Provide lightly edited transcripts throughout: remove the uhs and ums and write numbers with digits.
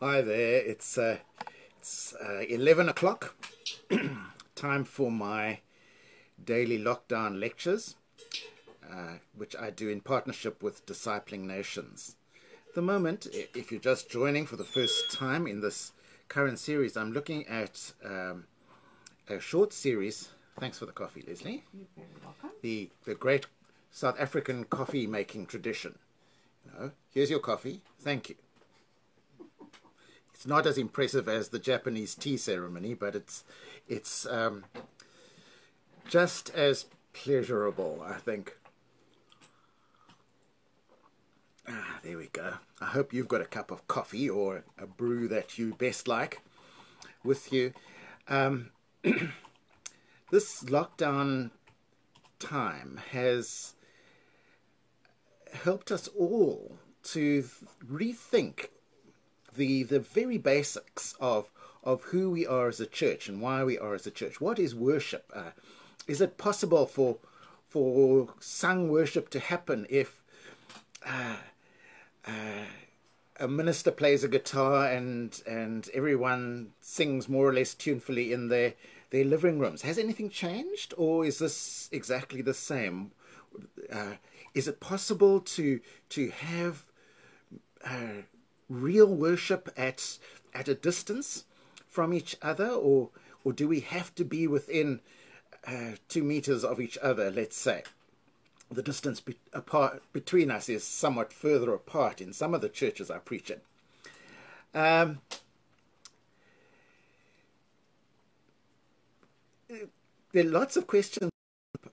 Hi there, it's 11 o'clock, time for my daily lockdown lectures, which I do in partnership with Discipling Nations. At the moment, if you're just joining for the first time in this current series, I'm looking at a short series. Thanks for the coffee, Leslie. You're very welcome. The great South African coffee making tradition. Here's your coffee. Thank you. It's not as impressive as the Japanese tea ceremony, but it's just as pleasurable, I think. There we go. I hope you've got a cup of coffee or a brew that you best like with you. This lockdown time has helped us all to rethink the very basics of who we are as a church and why we are as a church. What is worship? Is it possible for sung worship to happen if a minister plays a guitar and everyone sings more or less tunefully in their living rooms? Has anything changed, or is this exactly the same? Is it possible to have real worship at a distance from each other, or do we have to be within 2 meters of each other, let's say? The distance between us is somewhat further apart in some of the churches I preach in. There are lots of questions.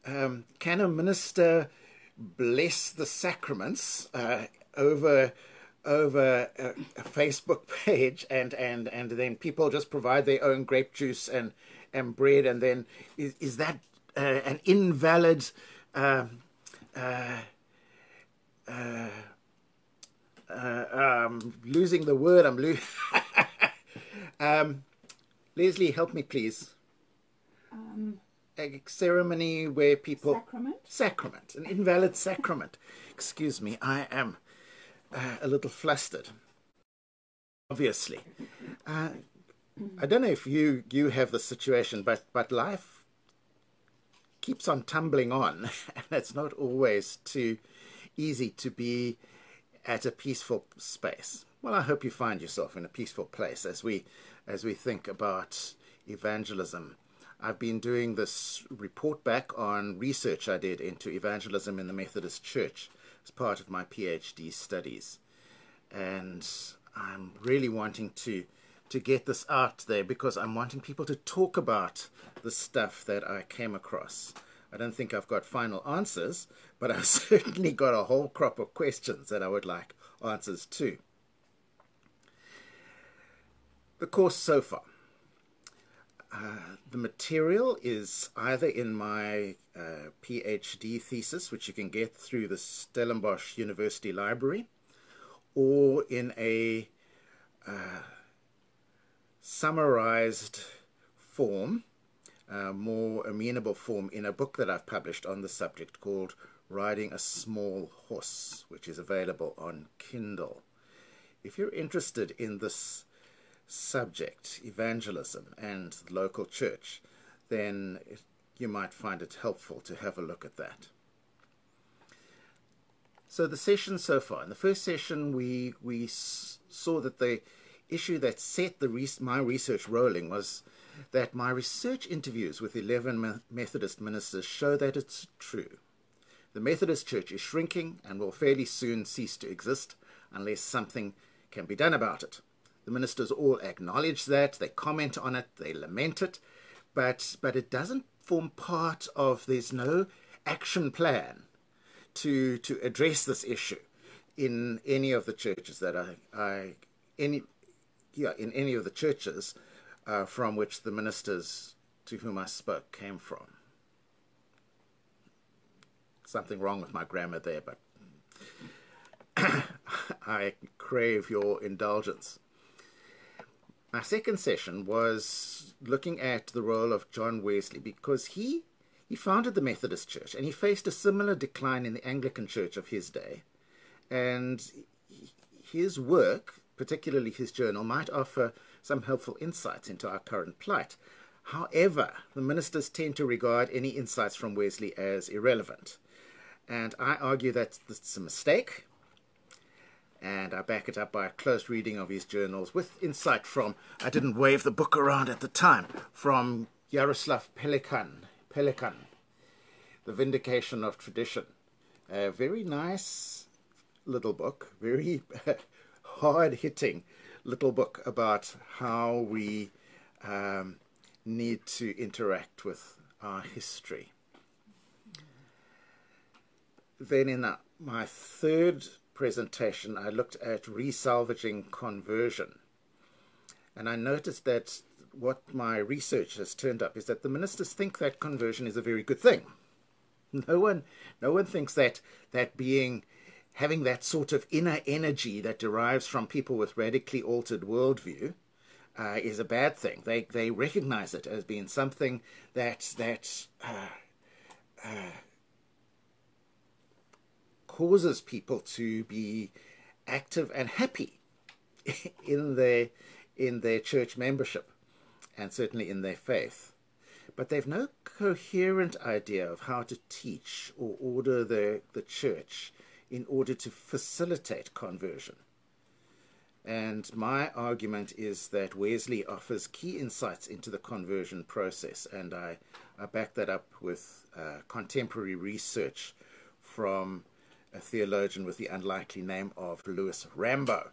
Can a minister bless the sacraments over a Facebook page, and then people just provide their own grape juice and bread, and then is that an invalid losing the word. Leslie, help me please. A ceremony where people... Sacrament. An invalid sacrament. Excuse me, I am a little flustered. Obviously. I don't know if you have the situation, but life keeps on tumbling on, and it's not always too easy to be at a peaceful space. Well, I hope you find yourself in a peaceful place as we think about evangelism. I've been doing this report back on research I did into evangelism in the Methodist Church as part of my PhD studies. And I'm really wanting to get this out there because I'm wanting people to talk about the stuff that I came across. I don't think I've got final answers, but I've certainly got a whole crop of questions that I would like answers to. The course so far. The material is either in my PhD thesis, which you can get through the Stellenbosch University Library, or in a summarized form, more amenable form, in a book that I've published on the subject called Riding a Small Horse, which is available on Kindle. If you're interested in this subject, evangelism and the local church, then you might find it helpful to have a look at that. So the session so far, in the first session we saw that the issue that set my research rolling was that my research interviews with 11 Methodist ministers show that it's true. The Methodist Church is shrinking and will fairly soon cease to exist unless something can be done about it. The ministers all acknowledge that, they comment on it, they lament it, but it doesn't form part of, there's no action plan to address this issue in any of the churches that in any of the churches from which the ministers to whom I spoke came from. Something wrong with my grammar there, but I crave your indulgence. My second session was looking at the role of John Wesley, because he founded the Methodist Church and he faced a similar decline in the Anglican Church of his day. And his work particularly his journal, might offer some helpful insights into our current plight. However, the ministers tend to regard any insights from Wesley as irrelevant. And I argue that it's a mistake, and I back it up by a close reading of his journals with insight from, I didn't wave the book around at the time, from Jaroslav Pelikan, The Vindication of Tradition. A very nice little book, very hard-hitting little book about how we need to interact with our history. Then in my third presentation, I looked at resalvaging conversion. And I noticed that what my research has turned up is that the ministers think that conversion is a very good thing. No one thinks that having that sort of inner energy that derives from people with radically altered worldview is a bad thing. They recognize it as being something that causes people to be active and happy in their church membership, and certainly in their faith. But they've no coherent idea of how to teach or order the church in order to facilitate conversion. And my argument is that Wesley offers key insights into the conversion process, and I back that up with contemporary research from a theologian with the unlikely name of Louis Rambo.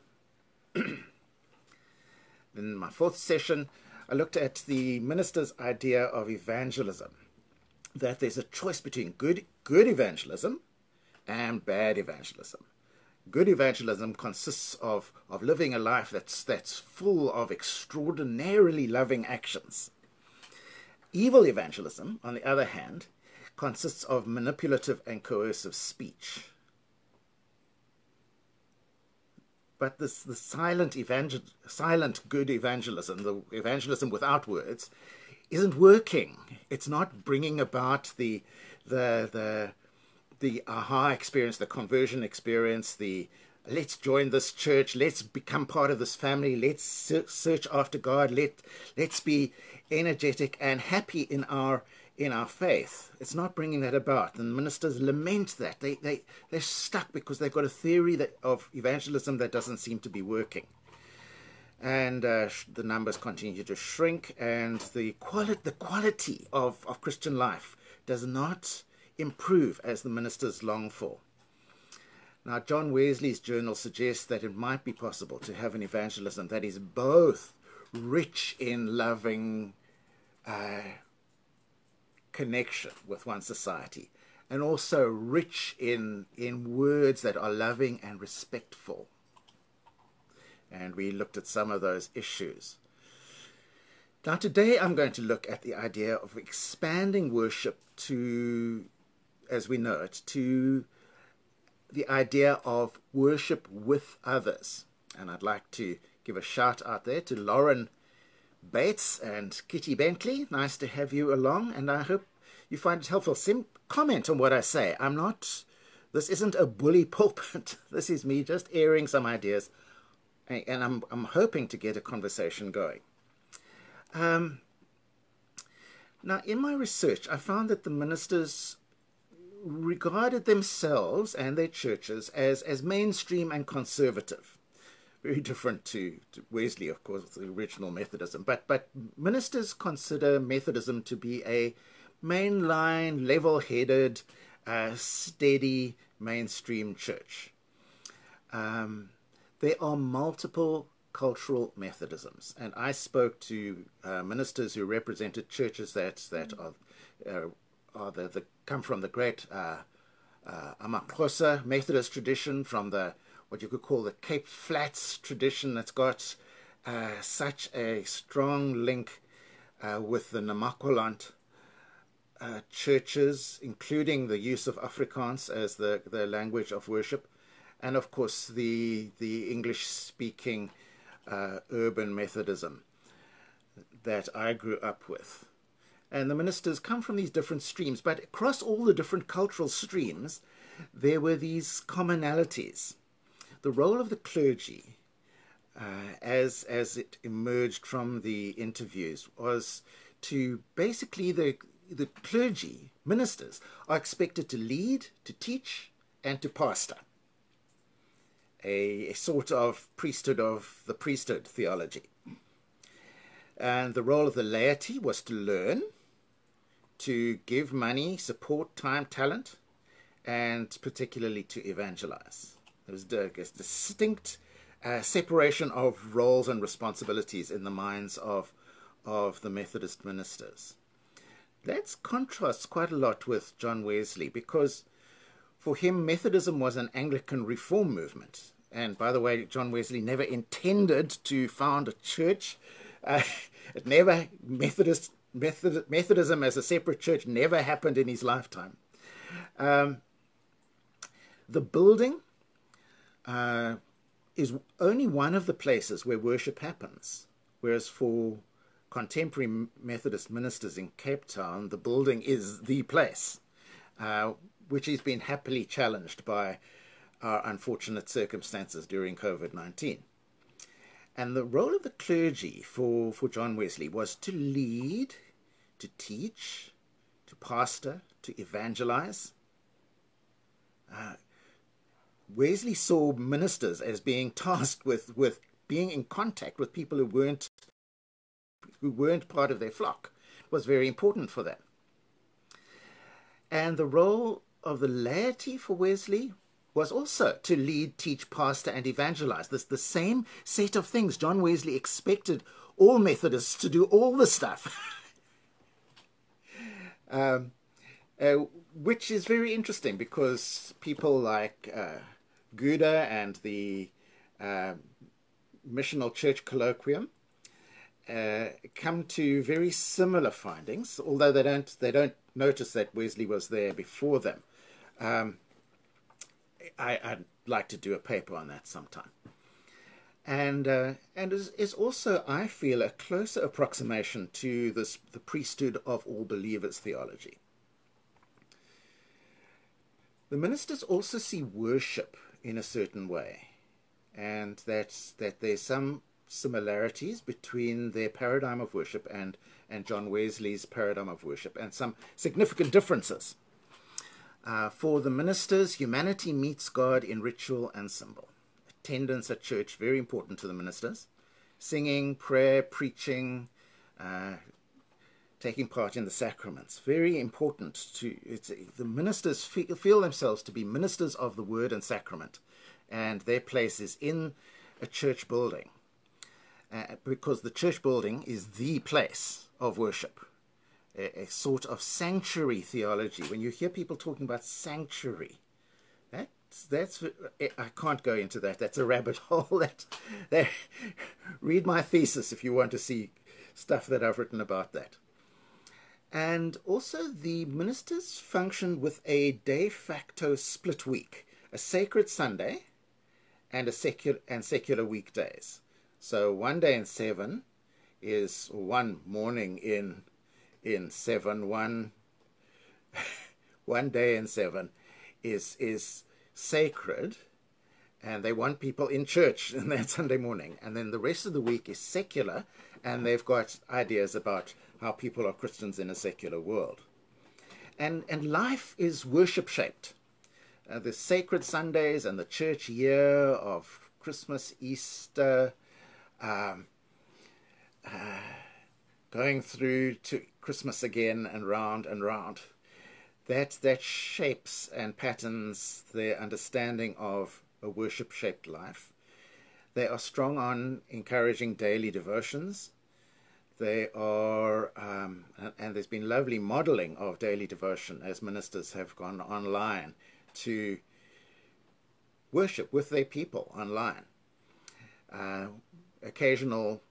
In my fourth session, I looked at the minister's idea of evangelism, that there's a choice between good evangelism and bad evangelism. Good evangelism consists of living a life that's full of extraordinarily loving actions. Evil evangelism, on the other hand, consists of manipulative and coercive speech. But the silent good evangelism, the evangelism without words, isn't working. It's not bringing about the aha experience, the conversion experience, the let's join this church, let's become part of this family, let's search after God, let's be energetic and happy in our faith. It's not bringing that about. And ministers lament that. They're stuck because they've got a theory of evangelism that doesn't seem to be working. And the numbers continue to shrink, and the quality of Christian life does not improve as the ministers long for. Now, John Wesley's journal suggests that it might be possible to have an evangelism that is both rich in loving connection with one society, and also rich in words that are loving and respectful. And we looked at some of those issues. Now today I'm going to look at the idea of expanding worship to, as we know it, to the idea of worship with others. And I'd like to give a shout out there to Lauren Bates and Kitty Bentley. Nice to have you along, and I hope you find it helpful. Comment on what I say. This isn't a bully pulpit. This is me just airing some ideas, and I'm hoping to get a conversation going. Now, in my research, I found that the ministers regarded themselves and their churches as mainstream and conservative. Very different to Wesley, of course, the original Methodism. But ministers consider Methodism to be a mainline, level-headed, steady, mainstream church. There are multiple cultural Methodisms, and I spoke to ministers who represented churches that come from the great Amaxhosa Methodist tradition, from what you could call the Cape Flats tradition that's got such a strong link with the Namaqualand churches, including the use of Afrikaans as the language of worship, and of course the English-speaking urban Methodism that I grew up with. And the ministers come from these different streams, but across all the different cultural streams, there were these commonalities. The role of the clergy as it emerged from the interviews, was to basically the clergy, ministers, are expected to lead, to teach, and to pastor. A sort of priesthood of the priesthood theology. And the role of the laity was to learn, to give money, support, time, talent, and particularly to evangelize. There was a distinct separation of roles and responsibilities in the minds of the Methodist ministers. That contrasts quite a lot with John Wesley, because for him Methodism was an Anglican reform movement. And by the way, John Wesley never intended to found a church. Methodism as a separate church never happened in his lifetime. The building is only one of the places where worship happens, whereas for contemporary Methodist ministers in Cape Town, the building is the place, which has been happily challenged by our unfortunate circumstances during COVID-19. And the role of the clergy for John Wesley was to lead, to teach, to pastor, to evangelize. Wesley saw ministers as being tasked with being in contact with people who weren't part of their flock. It was very important for them. And the role of the laity for Wesley was also to lead, teach, pastor, and evangelize. This the same set of things. John Wesley expected all Methodists to do all the stuff, which is very interesting because people like Gouda and the Missional Church Colloquium come to very similar findings, although they don't notice that Wesley was there before them. I'd like to do a paper on that sometime. And is also, I feel, a closer approximation to the priesthood of all believers theology. The ministers also see worship in a certain way, and that there's some similarities between their paradigm of worship and John Wesley's paradigm of worship, and some significant differences. For the ministers, humanity meets God in ritual and symbol. Attendance at church, very important to the ministers. Singing, prayer, preaching, taking part in the sacraments, very important the ministers feel themselves to be ministers of the word and sacrament, and their place is in a church building, because the church building is the place of worship. A sort of sanctuary theology. When you hear people talking about sanctuary, that's I can't go into that. That's a rabbit hole. Read my thesis if you want to see stuff that I've written about that. And also the ministers function with a de facto split week, a sacred Sunday and secular weekdays. So 1 day in 7 is one morning in 7, one day in 7 is sacred, and they want people in church on that Sunday morning. And then the rest of the week is secular, and they've got ideas about how people are Christians in a secular world. And life is worship-shaped. The sacred Sundays and the church year of Christmas, Easter, going through to Christmas again and round, that shapes and patterns their understanding of a worship-shaped life. They are strong on encouraging daily devotions. They are, and there's been lovely modeling of daily devotion as ministers have gone online to worship with their people online. Occasional,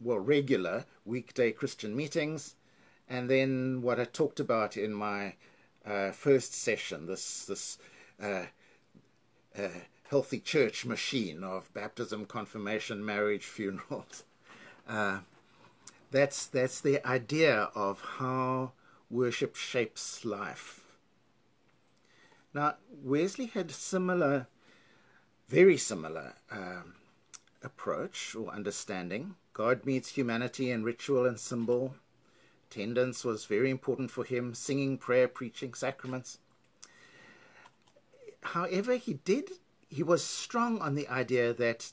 regular weekday Christian meetings, and then what I talked about in my first session, this healthy church machine of baptism, confirmation, marriage, funerals. That's the idea of how worship shapes life. Now, Wesley had very similar approach or understanding. God meets humanity in ritual and symbol. Attendance was very important for him, singing, prayer, preaching, sacraments. However, he was strong on the idea that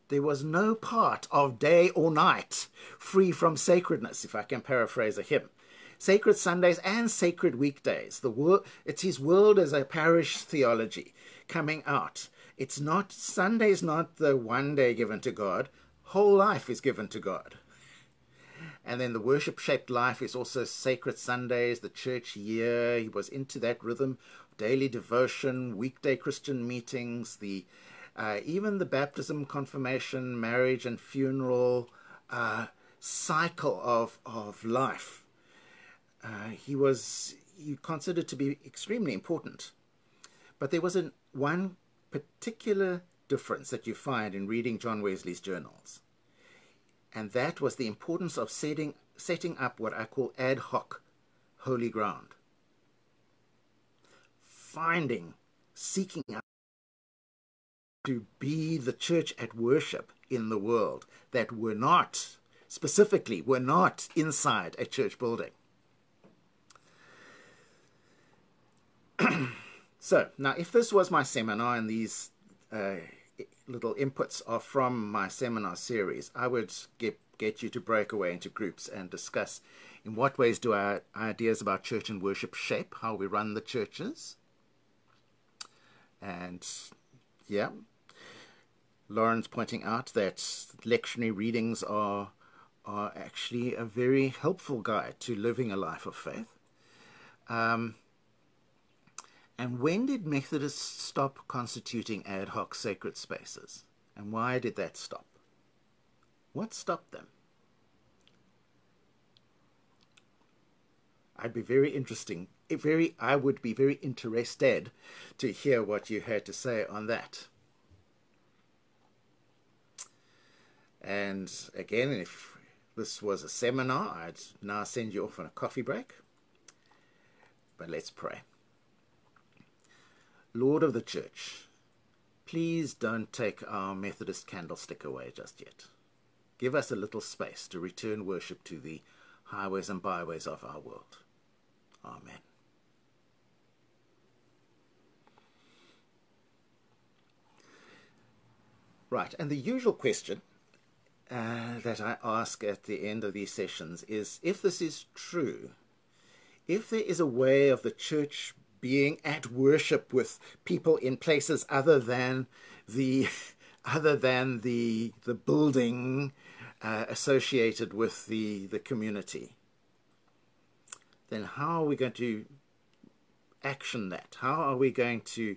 there was no part of day or night free from sacredness, if I can paraphrase a hymn. Sacred Sundays and sacred weekdays. It's his world as a parish theology coming out. It's not, Sunday's not the one day given to God. Whole life is given to God. And then the worship-shaped life is also sacred Sundays, the church year. He was into that rhythm, daily devotion, weekday Christian meetings, even the baptism, confirmation, marriage, and funeral cycle of life. He considered to be extremely important. But there was one particular difference that you find in reading John Wesley's journals. And that was the importance of setting up what I call ad hoc holy ground. Seeking out to be the church at worship in the world that were not inside a church building. So, now if this was my seminar and these little inputs are from my seminar series, I would get you to break away into groups and discuss in what ways do our ideas about church and worship shape how we run the churches. And yeah, Lauren's pointing out that lectionary readings are actually a very helpful guide to living a life of faith. And when did Methodists stop constituting ad hoc sacred spaces? And why did that stop? What stopped them? I would be very interested to hear what you had to say on that. And again, if this was a seminar, I'd now send you off on a coffee break. But let's pray. Lord of the Church, please don't take our Methodist candlestick away just yet. Give us a little space to return worship to the highways and byways of our world. Amen. Right, and the usual question that I ask at the end of these sessions is, if this is true, if there is a way of the church being at worship with people in places other than the building associated with the community, then how are we going to action that? How are we going to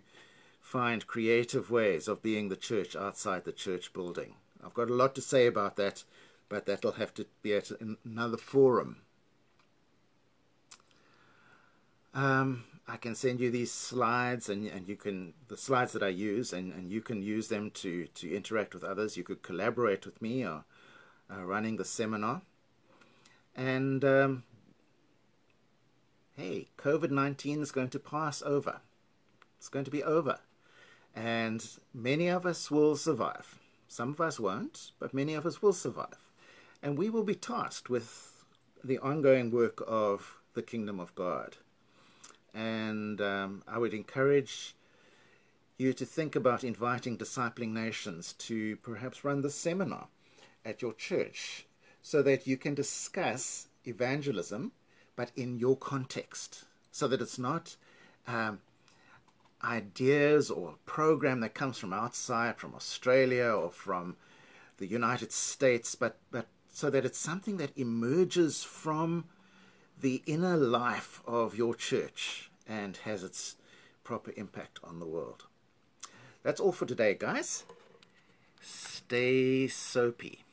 find creative ways of being the church outside the church building? I've got a lot to say about that, but that'll have to be at another forum. I can send you these slides, and you can, the slides that I use, and you can use them to interact with others. You could collaborate with me or running the seminar. And hey, COVID-19 is going to pass over. It's going to be over. And many of us will survive. Some of us won't, but many of us will survive. And we will be tasked with the ongoing work of the kingdom of God. And I would encourage you to think about inviting discipling nations to perhaps run the seminar at your church so that you can discuss evangelism, but in your context, so that it's not ideas or a program that comes from outside, from Australia or from the United States, but so that it's something that emerges from the inner life of your church and has its proper impact on the world. That's all for today, guys. Stay soapy.